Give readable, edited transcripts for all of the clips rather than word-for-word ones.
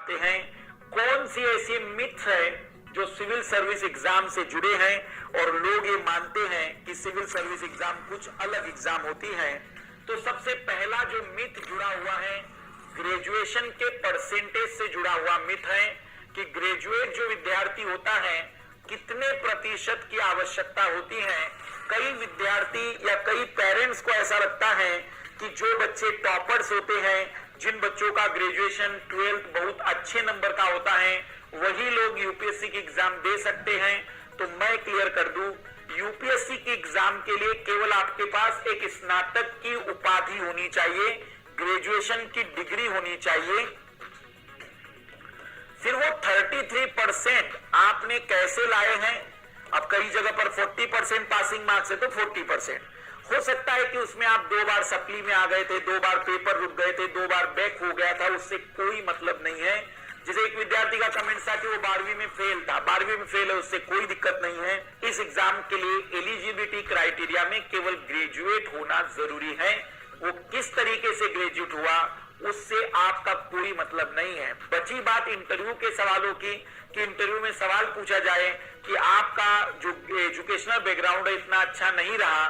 काटते हैं। कौन सी ऐसी मिथ है जो सिविल सर्विस एग्जाम से जुड़े हैं और लोग ये मानते हैं कि सिविल सर्विस एग्जाम कुछ अलग एग्जाम होती है। तो सबसे पहला जो मिथ जुड़ा हुआ है ग्रेजुएशन के परसेंटेज से जुड़ा हुआ मिथ है कि ग्रेजुएट जो विद्यार्थी होता है कितने प्रतिशत की आवश्यकता होती है। कई विद्यार्थी या कई पेरेंट्स को ऐसा लगता है कि जो बच्चे टॉपर्स होते हैं, जिन बच्चों का ग्रेजुएशन 12th बहुत अच्छे नंबर का होता है, वही लोग यूपीएससी की एग्जाम दे सकते हैं। तो मैं क्लियर कर दूं, यूपीएससी की एग्जाम के लिए केवल आपके पास एक स्नातक की उपाधि होनी चाहिए, ग्रेजुएशन की डिग्री होनी चाहिए। फिर वो 33% आपने कैसे लाए हैं। अब कई जगह पर 40% पासिंग मार्क्स है तो 40% हो सकता है कि उसमें आप 2 बार सप्ली में आ गए थे, 2 बार पेपर रुक गए थे, 2 बार बैक हो गया था, उससे कोई मतलब नहीं है। जैसे एक विद्यार्थी का कमेंट था कि वो 12वीं में फेल था, 12वीं में फेल है, उससे कोई दिक्कत नहीं है। इस एग्जाम के लिए एलिजिबिलिटी क्राइटेरिया में केवल ग्रेजुएट होना जरूरी है। वो किस तरीके से ग्रेजुएट हुआ उससे आपका कोई मतलब नहीं है। बची बात इंटरव्यू के सवालों की कि इंटरव्यू में सवाल पूछा जाए कि आपका जो एजुकेशनल बैकग्राउंड है इतना अच्छा नहीं रहा,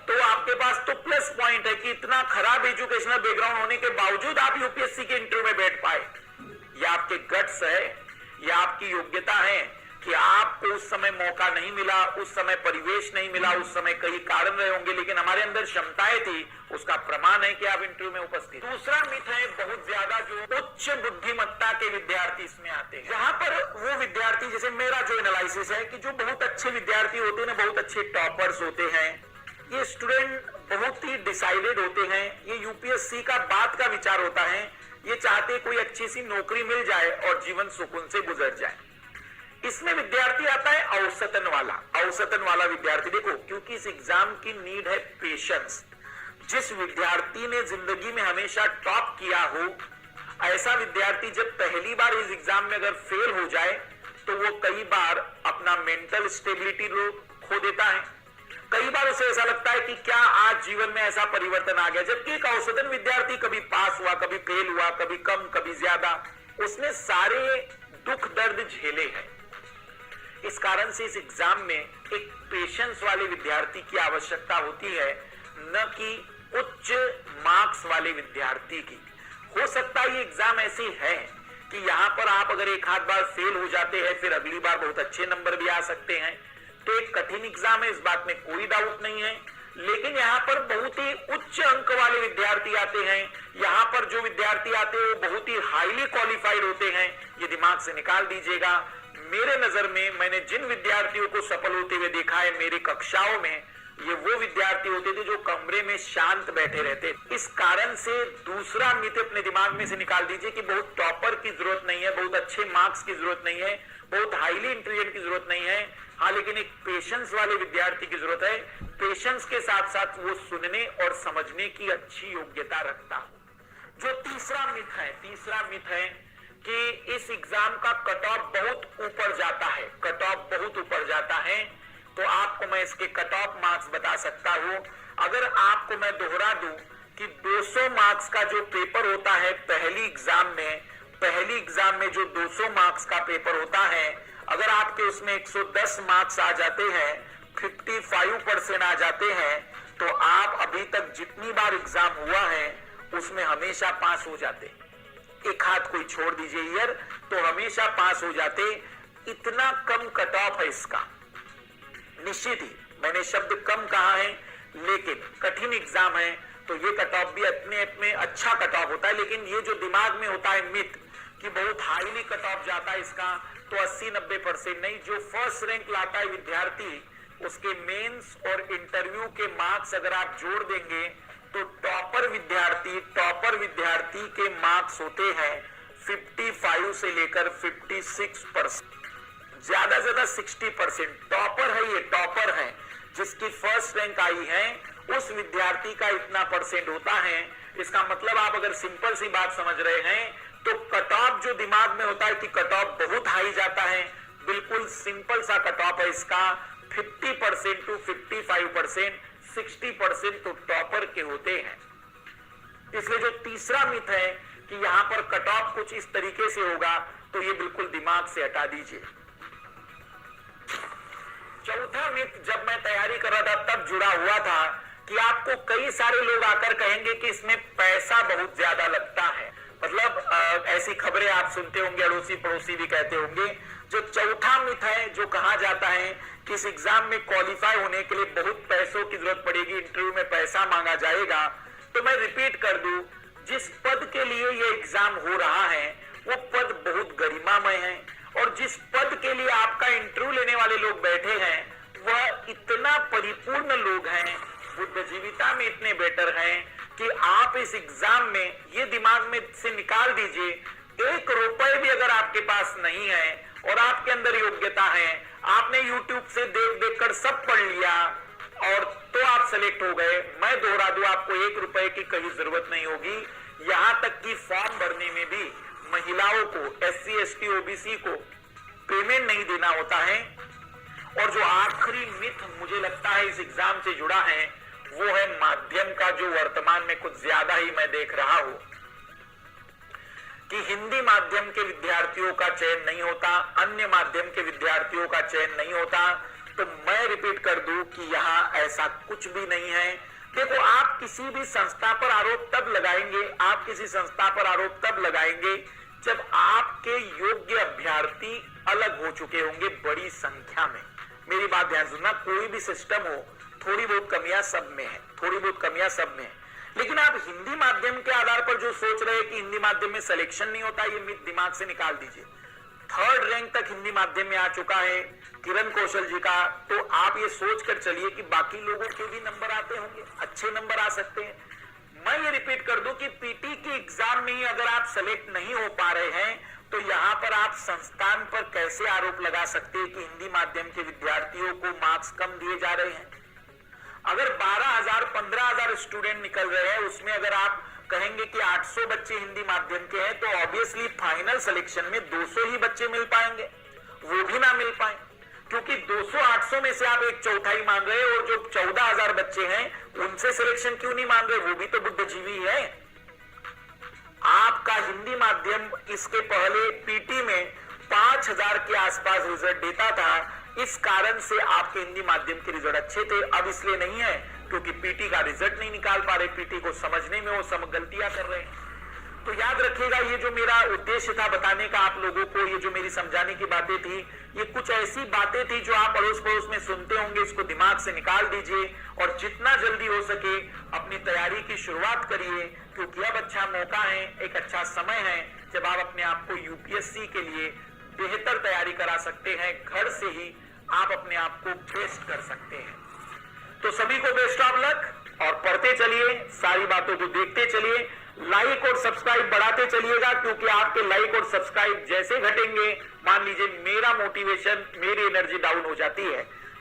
तो आपके पास तो प्लस पॉइंट है कि इतना खराब एजुकेशनल बैकग्राउंड होने के बावजूद आप यूपीएससी के इंटरव्यू में बैठ पाए। यह आपके गट्स है, यह आपकी योग्यता है कि आपको उस समय मौका नहीं मिला, उस समय परिवेश नहीं मिला, उस समय कई कारण रहे होंगे, लेकिन हमारे अंदर क्षमताएं थी, उसका प्रमाण है कि आप इंटरव्यू में उपस्थित। दूसरा मिथ है बहुत ज्यादा जो उच्च बुद्धिमत्ता के विद्यार्थी इसमें आते हैं। यहाँ पर वो विद्यार्थी, जैसे मेरा जो एनालिसिस है कि जो बहुत अच्छे विद्यार्थी होते हैं ना, बहुत अच्छे टॉपर्स होते हैं, ये स्टूडेंट बहुत ही डिसाइडेड होते हैं, ये यूपीएससी का बाद का विचार होता है, ये चाहते कोई अच्छी सी नौकरी मिल जाए और जीवन सुकून से गुजर जाए। इसमें विद्यार्थी आता है औसतन वाला विद्यार्थी। देखो, क्योंकि इस एग्जाम की नीड है पेशेंस। जिस विद्यार्थी ने जिंदगी में हमेशा टॉप किया हो, ऐसा विद्यार्थी जब पहली बार इस एग्जाम में अगर फेल हो जाए तो वो कई बार अपना मेंटल स्टेबिलिटी खो देता है। कई बार उसे ऐसा लगता है कि क्या आज जीवन में ऐसा परिवर्तन आ गया। जबकि एक औसतन विद्यार्थी कभी पास हुआ, कभी फेल हुआ, कभी कम, कभी ज्यादा, उसने सारे दुख दर्द झेले हैं। इस कारण से इस एग्जाम में एक पेशेंस वाले विद्यार्थी की आवश्यकता होती है, न कि उच्च मार्क्स वाले विद्यार्थी की। हो सकता है ये एग्जाम ऐसी है कि यहाँ पर आप अगर एक आध बार फेल हो जाते हैं, फिर अगली बार बहुत अच्छे नंबर भी आ सकते हैं। तो एक कठिन एग्जाम है, इस बात में कोई डाउट नहीं है। लेकिन यहाँ पर बहुत ही उच्च अंक वाले विद्यार्थी आते हैं। यहाँ पर जो विद्यार्थी आते हैं वो बहुत ही हाईली क्वालिफाइड होते हैं, ये दिमाग से निकाल दीजिएगा। मेरे नजर में मैंने जिन विद्यार्थियों को सफल होते हुए देखा है मेरी कक्षाओं में, ये वो विद्यार्थी होते थे जो कमरे में शांत बैठे रहते। इस कारण से दूसरा मिथ अपने दिमाग में से निकाल दीजिए कि बहुत टॉपर की जरूरत नहीं है, बहुत अच्छे मार्क्स की जरूरत नहीं है, बहुत हाईली इंटेलिजेंट की जरूरत नहीं है। हाँ, लेकिन एक पेशेंस वाले विद्यार्थी की जरूरत है। पेशेंस के साथ साथ वो सुनने और समझने की अच्छी योग्यता रखता हो। जो तीसरा मिथ है कि इस एग्जाम का कट ऑफ बहुत ऊपर जाता है। तो आपको मैं इसके कट ऑफ मार्क्स बता सकता हूं। अगर आपको मैं दोहरा दूं कि 200 मार्क्स का जो पेपर होता है पहली एग्जाम में जो 200 मार्क्स का पेपर होता है, अगर आपके उसमें 110 मार्क्स आ जाते हैं, 55% आ जाते हैं, तो आप अभी तक जितनी बार एग्जाम हुआ है उसमें हमेशा पास हो जाते। एक हाथ कोई छोड़ दीजिए ईयर, तो हमेशा पास हो जाते। इतना कम कट ऑफ है इसका। निश्चित ही मैंने शब्द कम कहा है, लेकिन कठिन एग्जाम है तो ये कट ऑफ भी अपने में अच्छा कट ऑफ होता है। लेकिन ये जो दिमाग में होता है मिथ कि बहुत हाईली कट ऑफ जाता है इसका, तो 80-90% नहीं। जो फर्स्ट रैंक लाता है विद्यार्थी, उसके मेंस और इंटरव्यू के मार्क्स अगर आप जोड़ देंगे तो टॉपर विद्यार्थी के मार्क्स होते हैं 55 से लेकर 56%, ज्यादा 60%। टॉपर है जिसकी फर्स्ट रैंक आई है, उस विद्यार्थी का इतना परसेंट होता है। इसका मतलब आप अगर सिंपल सी बात समझ रहे हैं तो कट ऑफ जो दिमाग में होता है कि कट ऑफ बहुत हाई जाता है, बिल्कुल सिंपल सा कट ऑफ है इसका। 50% टू 55%, 60% तो टॉपर के होते हैं। इसलिए जो तीसरा मिथ है कि यहाँ पर कट ऑफ कुछ इस तरीके से होगा, तो ये बिल्कुल दिमाग से हटा दीजिए। चौथा मिथ जब मैं तैयारी कर रहा था तब जुड़ा हुआ था कि आपको कई सारे लोग आकर कहेंगे कि इसमें पैसा बहुत ज्यादा लगता है। मतलब ऐसी खबरें आप सुनते होंगे, अड़ोसी पड़ोसी भी कहते होंगे। जो चौथा मिथ है, जो कहा जाता है कि इस एग्जाम में क्वालिफाई होने के लिए बहुत पैसों की जरूरत पड़ेगी, इंटरव्यू में पैसा मांगा जाएगा, तो मैं रिपीट कर दूं, जिस पद के लिए ये एग्जाम हो रहा है वो पद बहुत गरिमामय है, और जिस पद के लिए आपका इंटरव्यू लेने वाले लोग बैठे हैं वह इतना परिपूर्ण लोग हैं, बुद्ध जीविता में इतने बेटर हैं कि आप इस एग्जाम में ये दिमाग में से निकाल दीजिए, 1 रुपए भी अगर आपके पास नहीं है और आपके अंदर योग्यता है, आपने YouTube से देख देख कर सब पढ़ लिया और तो आप सेलेक्ट हो गए। मैं दोहरा दूं, आपको 1 रुपए की कहीं जरूरत नहीं होगी। यहां तक कि फॉर्म भरने में भी महिलाओं को, SC ST OBC को पेमेंट नहीं देना होता है। और जो आखिरी मिथ मुझे लगता है इस एग्जाम से जुड़ा है वो है माध्यम का, जो वर्तमान में कुछ ज्यादा ही मैं देख रहा हूं कि हिंदी माध्यम के विद्यार्थियों का चयन नहीं होता, अन्य माध्यम के विद्यार्थियों का चयन नहीं होता। तो मैं रिपीट कर दूं कि यहां ऐसा कुछ भी नहीं है। देखो, आप किसी भी संस्था पर आरोप तब लगाएंगे, आप किसी संस्था पर आरोप तब लगाएंगे जब आपके योग्य अभ्यर्थी अलग हो चुके होंगे बड़ी संख्या में। मेरी बात ध्यान सुनना, कोई भी सिस्टम हो, थोड़ी बहुत कमियां सब में है, थोड़ी बहुत कमियां सब में है। लेकिन आप हिंदी माध्यम के आधार पर जो सोच रहे हैं कि हिंदी माध्यम में सिलेक्शन नहीं होता, ये मिथ दिमाग से निकाल दीजिए। 3rd रैंक तक हिंदी माध्यम में आ चुका है किरण कौशल जी का, तो आप ये सोच कर चलिए कि बाकी लोगों के भी नंबर आते होंगे, अच्छे नंबर आ सकते हैं। मैं ये रिपीट कर दूं कि पीटी की एग्जाम में ही अगर आप सेलेक्ट नहीं हो पा रहे हैं तो यहां पर आप संस्थान पर कैसे आरोप लगा सकते हैं कि हिंदी माध्यम के विद्यार्थियों को मार्क्स कम दिए जा रहे हैं। अगर 12,000 15,000 स्टूडेंट निकल रहे हैं, उसमें अगर आप कहेंगे कि 800 बच्चे हिंदी माध्यम के हैं, तो ऑब्वियसली फाइनल सिलेक्शन में 200 ही बच्चे मिल पाएंगे, वो भी ना मिल पाए, क्योंकि 200-800 में से आप 1/4 मान रहे हैं, और जो 14,000 बच्चे हैं उनसे सिलेक्शन क्यों नहीं मान रहे, वो भी तो बुद्धिजीवी है। आपका हिंदी माध्यम इसके पहले पीटी में 5,000 के आसपास रिजल्ट देता था, इस कारण से आपके हिंदी माध्यम के रिजल्ट अच्छे थे। अब इसलिए नहीं है क्योंकि पीटी का रिजल्ट नहीं निकाल पा रहे, पीटी को समझने में वो सब गलतियां कर रहे हैं। तो याद रखिएगा, ये जो मेरा उद्देश्य था बताने का आप लोगों को, ये जो मेरी समझाने की बातें थी, ये कुछ ऐसी बातें थी जो आप अड़ोस पड़ोस में सुनते होंगे, इसको दिमाग से निकाल दीजिए और जितना जल्दी हो सके अपनी तैयारी की शुरुआत करिए, क्योंकि अब अच्छा मौका है, एक अच्छा समय है जब आप अपने आप को यूपीएससी के लिए बेहतर तैयारी करा सकते हैं। घर से ही आप अपने आप को बेस्ट कर सकते हैं। तो सभी को बेस्ट ऑफ लक और पढ़ते चलिए, सारी बातों को देखते चलिए, लाइक और सब्सक्राइब बढ़ाते चलिएगा, क्योंकि आपके लाइक और सब्सक्राइब जैसे घटेंगे, मान लीजिए मेरा मोटिवेशन, मेरी एनर्जी डाउन हो जाती है,